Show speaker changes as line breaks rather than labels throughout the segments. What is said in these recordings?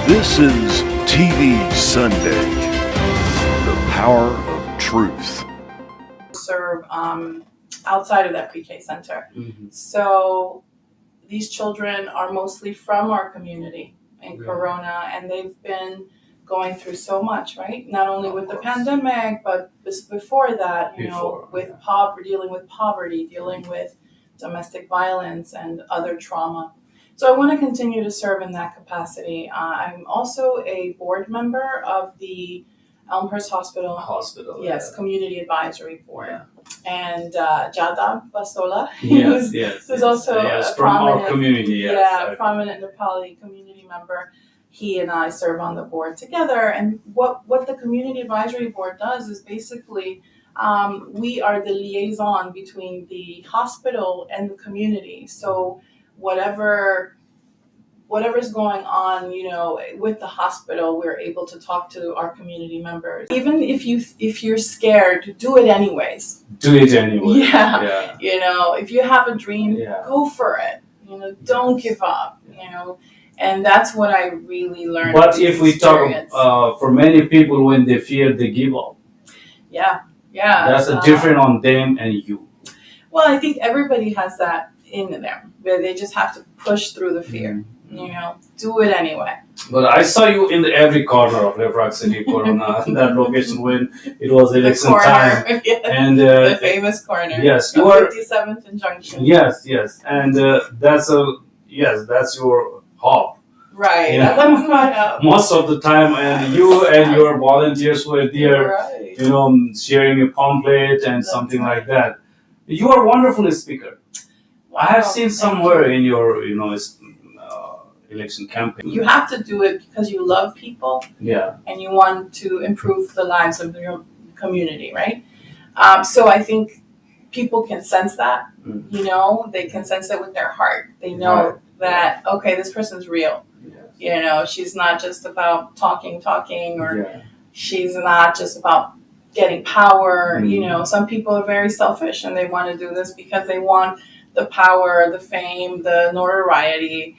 This is TV Sunday, the power of truth.
Serve outside of that pre-K center.
Mm-hmm.
So these children are mostly from our community in
Yeah.
Corona, and they've been going through so much, right? Not only
Of
with the
course.
pandemic, but before that,
Before,
with
yeah.
dealing with poverty, dealing with domestic violence and other trauma. So I want to continue to serve in that capacity. I'm also a board member of the Elmhurst Hospital. Yes,
Yeah.
Community Advisory Board.
Yeah.
And Jadab Bastola,
Yes,
who's also
yes,
a
from our
prominent,
community. Yes.
yeah, prominent Nepali community member. He and I serve on the board together. And what the Community Advisory Board does is basically we are the liaison between the hospital and the community. So whatever's going on, with the hospital, we're able to talk to our community members. Even if you're scared, do it anyways.
Do it anyway.
Yeah.
Yeah.
If you have a dream,
Yeah.
go for it. Don't give up. And that's what I really learned.
But
from
if
this
we talk,
experience.
for many people, when they fear, they give up.
Yeah.
That's a different on them and you.
Well, I think everybody has that in them, where they just have to push through the fear. Do it anyway.
But I saw you in every corner of Lefrak City, Corona, that location when it was
The
election
corner,
time.
yeah,
And
the famous corner.
yes,
of
you are.
57th and Junction.
Yes, and that's your hub.
Right.
Yeah.
That's my hub.
Most of the time, and you and your volunteers were there,
Right.
sharing a pamphlet and
That's
something
right.
like that. You are a wonderful speaker. I have
Wow,
seen
thank
somewhere
you.
in your, election campaign.
You have to do it because you love people
Yeah,
and you want to improve the lives of your community, right? So I think people can sense that.
Mm.
They can sense it with their heart. They know
Right.
that, okay, this person's real.
yes.
She's not just about talking, or
Yeah.
she's not just about getting power.
Mm.
Some people are very selfish and they want to do this because they want the power, the fame, the notoriety.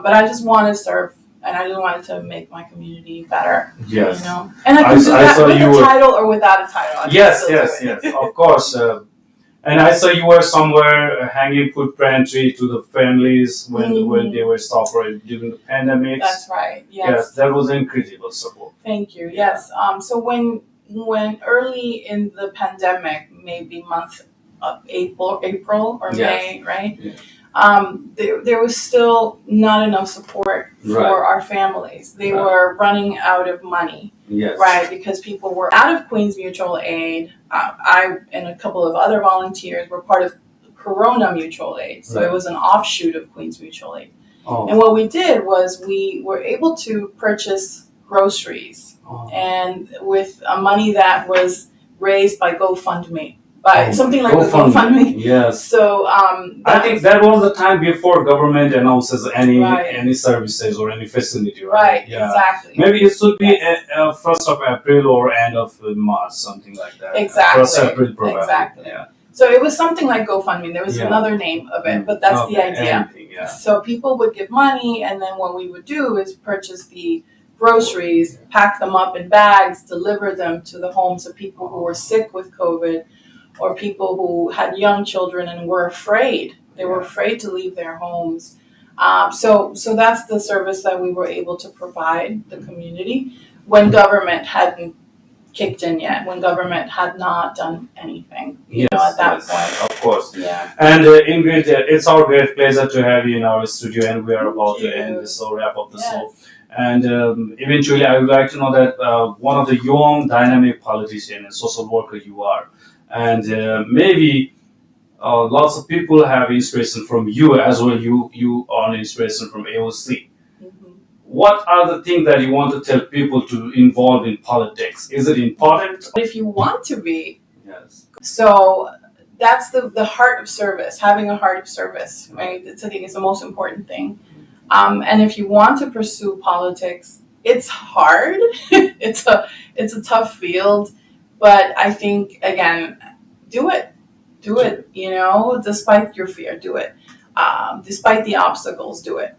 But I just want to serve, and I just wanted to make my community better.
Yes.
And I can do that
saw
with
you
a
were-
title or without a title. I can
Yes,
still do it.
yes, of course. And I saw you were somewhere hanging food pantry to the families when
Mhm.
they were suffering during the pandemic.
That's right.
Yes, that was incredible support.
Thank you.
Yeah.
Yes. So when early in the pandemic, maybe month of April or
Yes.
May, right?
Yeah.
There was still not enough support for
Right.
our families. They
Right.
were running out of money,
Yes.
right? Because people were out of Queens Mutual Aid. I and a couple of other volunteers were part of Corona Mutual Aid, so
Right.
it was an offshoot of Queens Mutual Aid.
Oh.
And what we did was we were able to purchase groceries,
Oh.
and with money that was raised by GoFundMe, by
Oh,
something like the
GoFundMe.
GoFundMe.
Yes.
So
I think that was the time before government announces any
Right.
services or any facility, right?
right,
Yeah.
exactly,
Maybe it should be
Yes.
1st of April or end of March, something like that.
Exactly.
1st April, probably.
Exactly.
Yeah.
So it was something like GoFundMe. There was
Yeah.
another name of it, but that's the
Okay,
idea.
anything, yeah.
So people would give money, and then what we would do is purchase the groceries, pack them up in bags, deliver them to the homes of people who were sick with COVID, or people who had young children and were afraid. They were
Yeah.
afraid to leave their homes. So that's the service that we were able to provide the community when government hadn't kicked in yet, when government had not done anything, at that point.
Of course.
Yeah.
And Ingrid, it's our great pleasure to have you in our studio, and we are about to
Thank you.
end this so wrap up the
Yes.
show. And eventually, I would like to know that one of the young, dynamic politician and social worker you are, and maybe lots of people have inspiration from you as well. You are an inspiration from AOC.
Mhm.
What are the things that you want to tell people to involve in politics? Is it important?
If you want to be,
Yes.
so that's the heart of service, having a heart of service, right? I think it's the most important thing. And if you want to pursue politics, it's hard. it's a tough field, but I think, again, do it. Despite your fear, do it. Despite the obstacles, do it.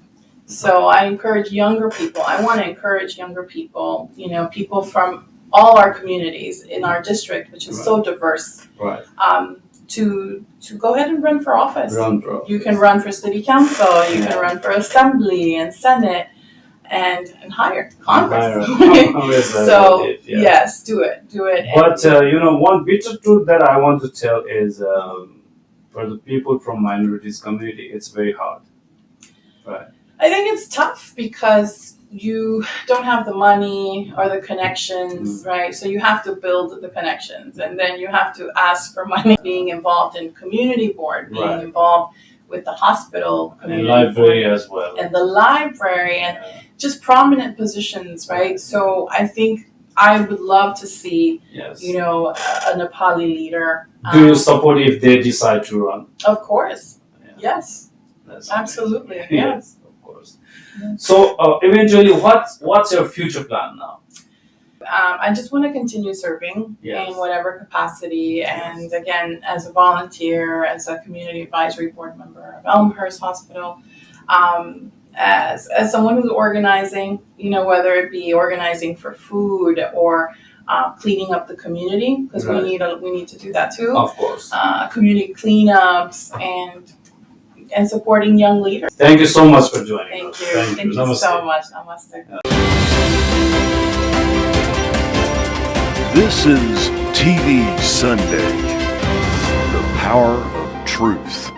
So I encourage younger people. I want to encourage younger people, people from all our communities in our district, which is so diverse,
Right.
to go ahead and run for office. You can
Yes.
run for city council, you
Yeah.
can run for assembly and senate, and higher Congress.
Congress, I
So
believe, yeah.
yes, do it.
But one bitter truth that I want to tell is for the people from minorities community, it's very hard. Right.
I think it's tough because you don't have the money or the connections, right? So you have to build the connections, and then you have to ask for money. Being involved in community board, being
Right.
involved with the hospital
And
community
library
board,
as well.
and the library, and just prominent positions, right? So I think I would love to see,
Yes.
a Nepali leader.
Do you support if they decide to run?
Of course.
Yeah.
Yes,
That's
absolutely.
amazing.
Yes.
Of course.
Yeah.
So eventually, what's your future plan now?
I just want to continue serving
Yes.
in whatever capacity, and again, as a volunteer, as a community advisory board member of Elmhurst Hospital, as someone who's organizing, whether it be organizing for food or cleaning up the community, because
Right.
we need to do that too.
Of course.
Community cleanups and supporting young leaders.
Thank you so much for joining
Thank
us.
you. Thank you
Namaste.
so much. Namaste.
This is TV Sunday, the power of truth.